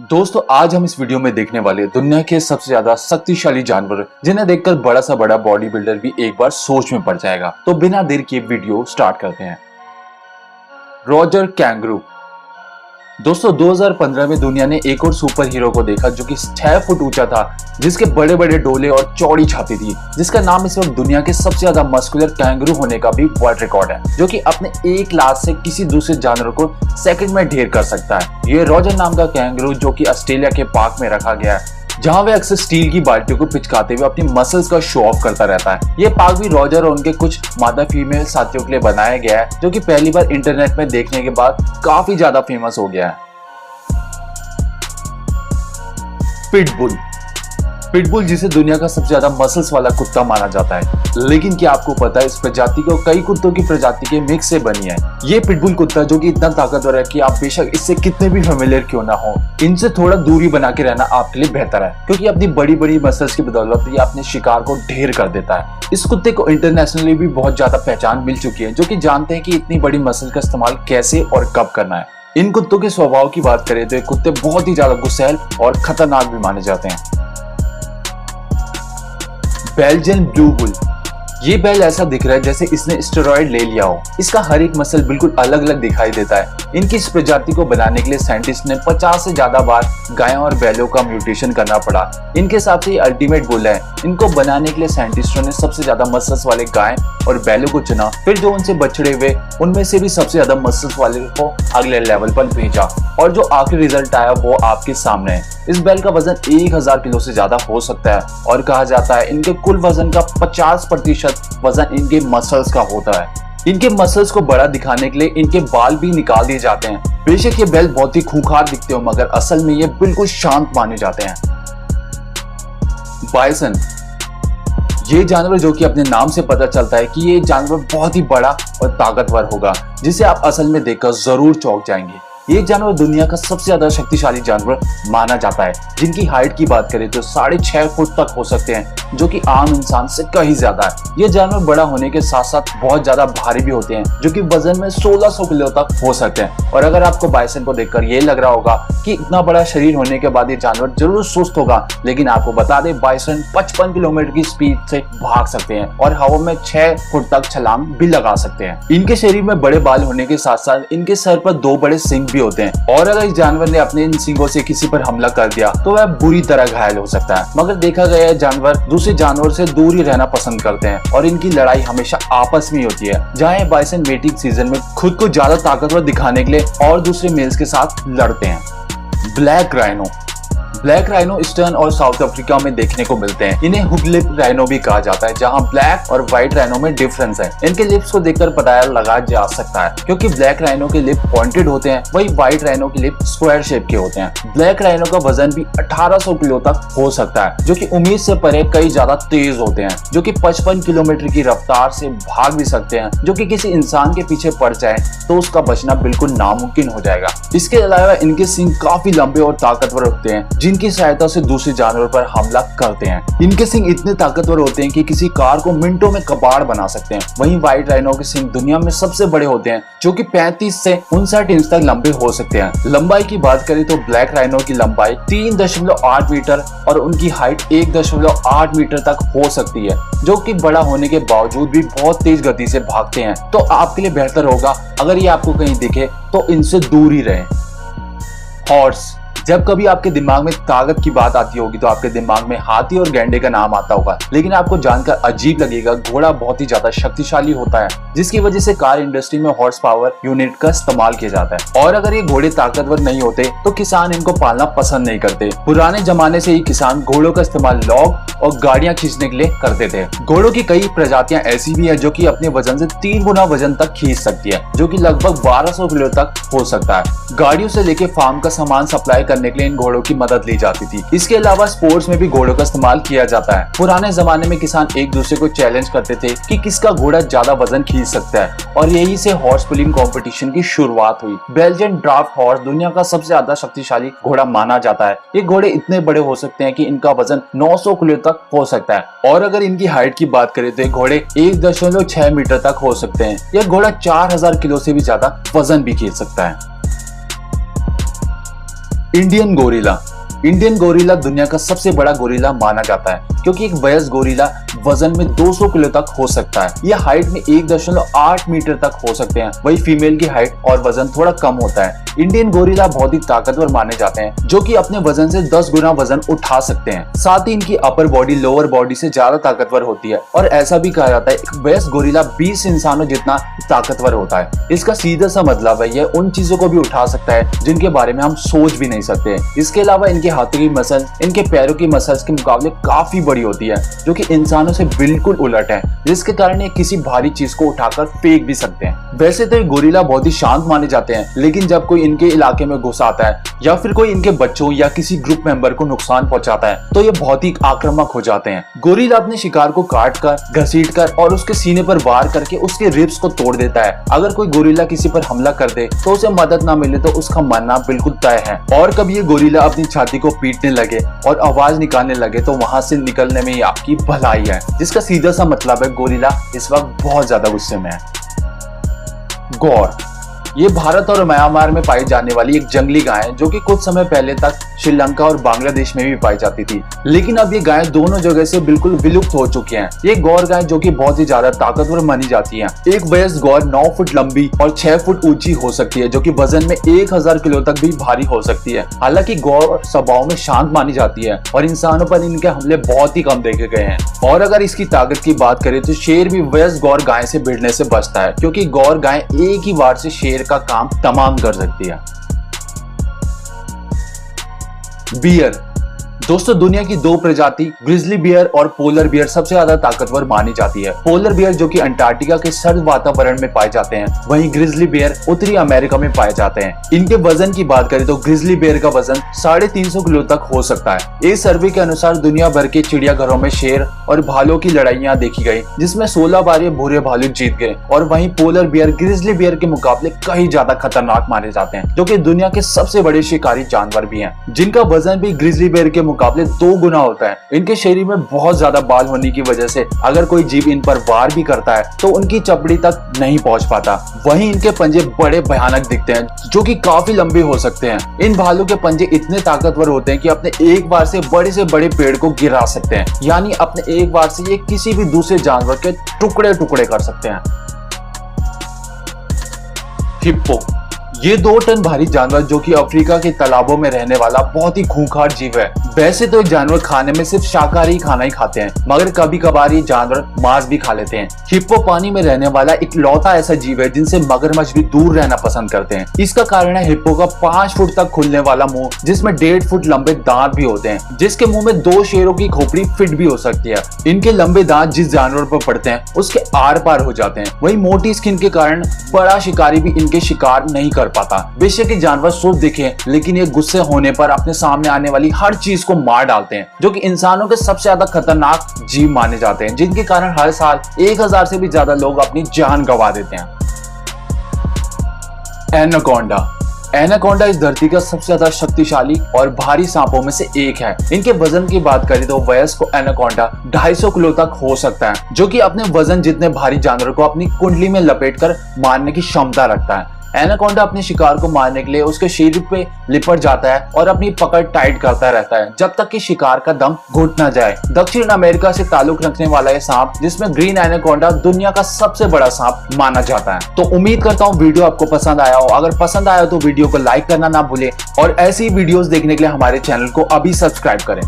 दोस्तों आज हम इस वीडियो में देखने वाले दुनिया के सबसे ज्यादा शक्तिशाली जानवर जिन्हें देखकर बड़ा सा बड़ा बॉडी बिल्डर भी एक बार सोच में पड़ जाएगा। तो बिना देर किए वीडियो स्टार्ट करते हैं। Roger kangaroo. दोस्तों 2015 में दुनिया ने एक और सुपर हीरो को देखा जो कि 6 फुट ऊंचा था, जिसके बड़े बड़े डोले और चौड़ी छाती थी, जिसका नाम इस वक्त दुनिया के सबसे ज्यादा मस्कुलर कैंगरू होने का भी वर्ल्ड रिकॉर्ड है, जो कि अपने एक लात से किसी दूसरे जानवर को सेकंड में ढेर कर सकता है। ये रॉजर नाम का कैंगरू जो कि ऑस्ट्रेलिया के पार्क में रखा गया है, जहां वे अक्सर स्टील की बाल्टियों को पिचकाते हुए अपनी मसल्स का शो ऑफ करता रहता है। ये पार्क भी रॉजर और उनके कुछ मादा फीमेल साथियों के लिए बनाया गया है, जो कि पहली बार इंटरनेट में देखने के बाद काफी ज्यादा फेमस हो गया है। पिटबुल। पिटबुल जिसे दुनिया का सबसे ज्यादा मसल्स वाला कुत्ता माना जाता है, लेकिन क्या आपको पता है इस प्रजाति को कई कुत्तों की प्रजाति के मिक्स से बनी है। ये पिटबुल कुत्ता जो कि इतना ताकतवर है कि आप बेशक इससे कितने भी फेमिलियर क्यों ना हो, इनसे थोड़ा दूरी बना के रहना आपके लिए बेहतर है, क्योंकि अपनी बड़ी बड़ी मसल्स की बदौलत ये अपने शिकार को ढेर कर देता है। इस कुत्ते को इंटरनेशनली भी बहुत ज्यादा पहचान मिल चुकी है, जो कि जानते हैं कि इतनी बड़ी मसल का इस्तेमाल कैसे और कब करना है। इन कुत्तों के स्वभाव की बात करें तो ये कुत्ते बहुत ही ज्यादा गुस्सैल और खतरनाक भी माने जाते हैं। Belgian blue bull. ये बैल ऐसा दिख रहा है जैसे इसने स्टेरॉइड ले लिया हो। इसका हर एक मसल बिल्कुल अलग अलग दिखाई देता है। इनकी इस प्रजाति को बनाने के लिए साइंटिस्ट ने 50 से ज्यादा बार गायों और बैलों का म्यूटेशन करना पड़ा। इनके हिसाब से ये अल्टीमेट बुल है। इनको बनाने के लिए साइंटिस्टों ने सबसे ज्यादा मसल्स वाले गाय और बैलों को चुना, फिर जो उनसे बछड़े हुए उनमें से भी सबसे ज्यादा मसल्स वाले को अगले लेवल पर भेजा, और जो आखिरी रिजल्ट आया वो आपके सामने है। इस बैल का वजन 1000 किलो से ज्यादा हो सकता है, और कहा जाता है इनके कुल वजन का 50% वजन इनके मसल्स का होता है। इनके मसल्स को बड़ा दिखाने के लिए इनके बाल भी निकाल दिए जाते हैं। बेशक ये बैल बहुत ही खूंखार दिखते हो, मगर असल में ये बिल्कुल शांत माने जाते हैं। बाइसन। ये जानवर जो कि अपने नाम से पता चलता है कि ये जानवर बहुत ही बड़ा और ताकतवर होगा, जिसे आप असल में देखकर जरूर चौंक जाएंगे। ये जानवर दुनिया का सबसे ज्यादा शक्तिशाली जानवर माना जाता है, जिनकी हाइट की बात करें तो 6.5 फुट तक हो सकते हैं, जो कि आम इंसान से कहीं ज्यादा है। ये जानवर बड़ा होने के साथ साथ बहुत ज्यादा भारी भी होते हैं, जो कि वजन में 1600 किलो तक हो सकते हैं। और अगर आपको बाइसन को देखकर ये लग रहा होगा कि इतना बड़ा शरीर होने के बाद ये जानवर जरूर सुस्त होगा, लेकिन आपको बता दें बाइसन 55 किलोमीटर की स्पीड से भाग सकते हैं और हवा में 6 फुट तक छलांग भी लगा सकते हैं। इनके शरीर में बड़े बाल होने के साथ साथ इनके सर पर 2 बड़े सींग भी होते हैं, और अगर इस जानवर ने अपने इन सींगों से किसी पर हमला कर दिया तो वह बुरी तरह घायल हो सकता है। मगर देखा गया है जानवर दूसरे जानवर से दूर ही रहना पसंद करते हैं, और इनकी लड़ाई हमेशा आपस में होती है, जहाँ ये बाइसन मेटिंग सीजन में खुद को ज्यादा ताकतवर दिखाने के लिए और दूसरे मेल्स के साथ लड़ते हैं। Black rhino. Black rhino eastern और साउथ अफ्रीका में देखने को मिलते हैं। इन्हें हुड लिप राइनो भी कहा जाता है, जहां ब्लैक और व्हाइट राइनो में डिफरेंस है। इनके लिप्स को देखकर पता लगा जा सकता है, क्योंकि ब्लैक राइनो के लिप पॉइंटेड होते हैं, वही व्हाइट राइनो के लिप स्क्वायर शेप के होते हैं। ब्लैक राइनो का वजन भी 1800 किलो तक हो सकता है, जो कि उम्मीद से परे कई ज्यादा तेज होते हैं, जो कि 55 किलोमीटर की रफ्तार से भाग भी सकते हैं, जो कि किसी इंसान के पीछे पड़ जाए तो उसका बचना बिल्कुल नामुमकिन हो जाएगा। इसके अलावा इनके सींग काफी लंबे और ताकतवर होते हैं, जिनकी सहायता से दूसरे जानवर पर हमला करते हैं। इनके सींग इतने ताकतवर होते हैं कि किसी कार को मिनटों में कबाड़ बना सकते हैं। वहीं व्हाइट राइनो के सींग दुनिया में सबसे बड़े होते हैं, जो कि 35 से 59 इंच तक लंबे हो सकते हैं। लंबाई की बात करें तो ब्लैक राइनो की लंबाई 3.8 मीटर और उनकी हाइट 1.8 मीटर तक हो सकती है, जो कि बड़ा होने के बावजूद भी बहुत तेज गति से भागते हैं। तो आपके लिए बेहतर होगा अगर ये आपको कहीं दिखे तो इनसे दूर ही रहें। हॉर्स। जब कभी आपके दिमाग में ताकत की बात आती होगी तो आपके दिमाग में हाथी और गैंडे का नाम आता होगा, लेकिन आपको जानकर अजीब लगेगा घोड़ा बहुत ही ज्यादा शक्तिशाली होता है, जिसकी वजह से कार इंडस्ट्री में हॉर्स पावर यूनिट का इस्तेमाल किया जाता है। और अगर ये घोड़े ताकतवर नहीं होते तो किसान इनको पालना पसंद नहीं करते। पुराने जमाने से ही किसान घोड़ों का इस्तेमाल लॉग और गाड़ियां खींचने के लिए करते थे। घोड़ों की कई प्रजातियां ऐसी भी है जो कि अपने वजन से 3 गुना वजन तक खींच सकती है, जो कि लगभग 1200 किलो तक हो सकता है। गाड़ियों से लेके फार्म का सामान सप्लाई करने के लिए इन घोड़ों की मदद ली जाती थी। इसके अलावा स्पोर्ट्स में भी घोड़ों का इस्तेमाल किया जाता है। पुराने जमाने में किसान एक दूसरे को चैलेंज करते थे कि किसका घोड़ा ज्यादा वजन खींच सकता है, और यही से हॉर्स पुलिंग कंपटीशन की शुरुआत हुई। बेल्जियन ड्राफ्ट हॉर्स दुनिया का सबसे ज्यादा शक्तिशाली घोड़ा माना जाता है। ये घोड़े इतने बड़े हो सकते हैं कि इनका वजन 900 किलो तक हो सकता है, और अगर इनकी हाइट की बात करें तो ये घोड़े 1.6 मीटर तक हो सकते हैं। यह घोड़ा 4000 किलो से भी ज्यादा वजन भी खींच सकता है। Indian gorilla. इंडियन गोरिल्ला दुनिया का सबसे बड़ा गोरिल्ला माना जाता है क्योंकि एक वयस्क गोरिल्ला वजन में 200 किलो तक हो सकता है। यह हाइट में 1.8 मीटर तक हो सकते हैं। वही फीमेल की हाइट और वजन थोड़ा कम होता है। इंडियन गोरिल्ला बहुत ही ताकतवर माने जाते हैं जो कि अपने वजन से 10 गुना वजन उठा सकते हैं। साथ ही इनकी अपर बॉडी लोअर बॉडी से ज्यादा ताकतवर होती है और ऐसा भी कहा जाता है एक वयस्क गोरिल्ला 20 इंसानों जितना ताकतवर होता है। इसका सीधा सा मतलब है यह उन चीजों को भी उठा सकता है जिनके बारे में हम सोच भी नहीं सकते। इसके अलावा इनके हाथों की मसल इनके पैरों की मसल्स के मुकाबले काफी बड़ी होती है जो कि इंसानों से बिल्कुल उलट है, जिसके कारण ये किसी भारी चीज को उठाकर फेंक भी सकते हैं। वैसे तो ये गोरिल्ला बहुत ही शांत माने जाते हैं, लेकिन जब कोई इनके इलाके में घुस आता है या फिर कोई इनके बच्चों या किसी ग्रुप मेंबर को नुकसान पहुंचाता है तो ये बहुत ही आक्रामक हो जाते हैं। गोरिल्ला अपने शिकार को काट कर, घसीट कर और उसके सीने पर वार करके उसके रिब्स को तोड़ देता है। अगर कोई गोरिल्ला किसी पर हमला कर दे तो उसे मदद ना मिले तो उसका मरना बिल्कुल तय है। और कभी ये गोरिल्ला अपनी छाती को पीटने लगे और आवाज निकालने लगे तो वहां से निकलने में ही आपकी भलाई है, जिसका सीधा सा मतलब है गोरिल्ला इस वक्त बहुत ज्यादा गुस्से में है। गौर। ये भारत और म्यांमार में पाई जाने वाली एक जंगली गाय है जो कि कुछ समय पहले तक श्रीलंका और बांग्लादेश में भी पाई जाती थी, लेकिन अब ये गाय दोनों जगह से बिल्कुल विलुप्त हो चुकी हैं। ये गौर गाय जो कि बहुत ही ज्यादा ताकतवर मानी जाती है। एक वयस्क गौर 9 फुट लंबी और 6 फुट ऊंची हो सकती है जो कि वजन में 1000 किलो तक भी भारी हो सकती है। हालांकि गौर स्वभाव में शांत मानी जाती है और इंसानों पर इनके हमले बहुत ही कम देखे गए हैं। और अगर इसकी ताकत की बात करें तो शेर भी वयस्क गौर गाय से भिड़ने से बचता है क्योंकि गौर गाय एक ही बार से शेर का काम तमाम कर सकती है। बियर। दोस्तों दुनिया की 2 प्रजाति ग्रिजली बियर और पोलर बियर सबसे ज्यादा ताकतवर मानी जाती है। पोलर बियर जो कि अंटार्कटिका के सर्द वातावरण में पाए जाते हैं, वहीं ग्रिजली बियर उत्तरी अमेरिका में पाए जाते हैं। इनके वजन की बात करें तो ग्रिजली बियर का वजन 350 किलो तक हो सकता है। इस सर्वे के अनुसार दुनिया भर के चिड़ियाघरों में शेर और भालू की लड़ाइयां देखी गई जिसमें 16 बार ये भूरे भालू जीत गए। और वहीं पोलर बियर ग्रिजली बियर के मुकाबले कहीं ज्यादा खतरनाक माने जाते हैं जो कि दुनिया के सबसे बड़े शिकारी जानवर भी हैं, जिनका वजन भी ग्रिजली बियर के मुकाबले 2 गुना होता है। इनके शरीर में बहुत ज्यादा बाल होने की वजह से अगर कोई जीव इन पर वार भी करता है तो उनकी चपड़ी तक नहीं पहुंच पाता। वहीं इनके पंजे बड़े भयानक दिखते हैं जो कि काफी लंबे हो सकते हैं। इन भालू के पंजे इतने ताकतवर होते हैं कि अपने एक बार से बड़े पेड़ को गिरा सकते हैं, यानी अपने एक बार से ये किसी भी दूसरे जानवर के टुकड़े टुकड़े कर सकते हैं। हिप्पो। ये 2 टन भारी जानवर जो कि अफ्रीका के तालाबों में रहने वाला बहुत ही खूंखार जीव है। वैसे तो जानवर खाने में सिर्फ शाकाहारी खाना ही खाते हैं, मगर कभी कभार ये जानवर मांस भी खा लेते हैं। हिप्पो पानी में रहने वाला इकलौता ऐसा जीव है जिनसे मगरमच्छ भी दूर रहना पसंद करते हैं। इसका कारण है हिप्पो का 5 फुट तक खुलने वाला मुंह, जिसमें 1.5 फुट लंबे दांत भी होते हैं, जिसके मुंह में 2 शेरों की खोपड़ी फिट भी हो सकती है। इनके लंबे दांत जिस जानवर पर पड़ते हैं उसके आर पार हो जाते हैं। वही मोटी स्किन के कारण बड़ा शिकारी भी इनके शिकार नहीं कर पाता। बेशक ये जानवर शुभ दिखे, लेकिन ये गुस्से होने पर अपने सामने आने वाली हर चीज को मार डालते हैं, जो कि इंसानों के सबसे ज्यादा खतरनाक जीव माने जाते हैं, जिनके कारण हर साल 1000 से भी ज्यादा लोग अपनी जान गंवा देते हैं। एनाकोंडा। एनाकोंडा इस धरती का सबसे ज्यादा शक्तिशाली और भारी सांपों में से एक है। इनके वजन की बात करें तो वयस्क एनाकोंडा 250 किलो तक हो सकता है, जो कि अपने वजन जितने भारी जानवर को अपनी कुंडली में लपेटकर मारने की क्षमता रखता है। एनाकोंडा अपने शिकार को मारने के लिए उसके शरीर पे लिपट जाता है और अपनी पकड़ टाइट करता रहता है जब तक कि शिकार का दम घुट न जाए। दक्षिण अमेरिका से ताल्लुक रखने वाला ये सांप, जिसमें ग्रीन एनाकोंडा दुनिया का सबसे बड़ा सांप माना जाता है। तो उम्मीद करता हूँ वीडियो आपको पसंद आया हो। अगर पसंद आया तो वीडियो को लाइक करना ना भूले और ऐसी वीडियोस देखने के लिए हमारे चैनल को अभी सब्सक्राइब करें।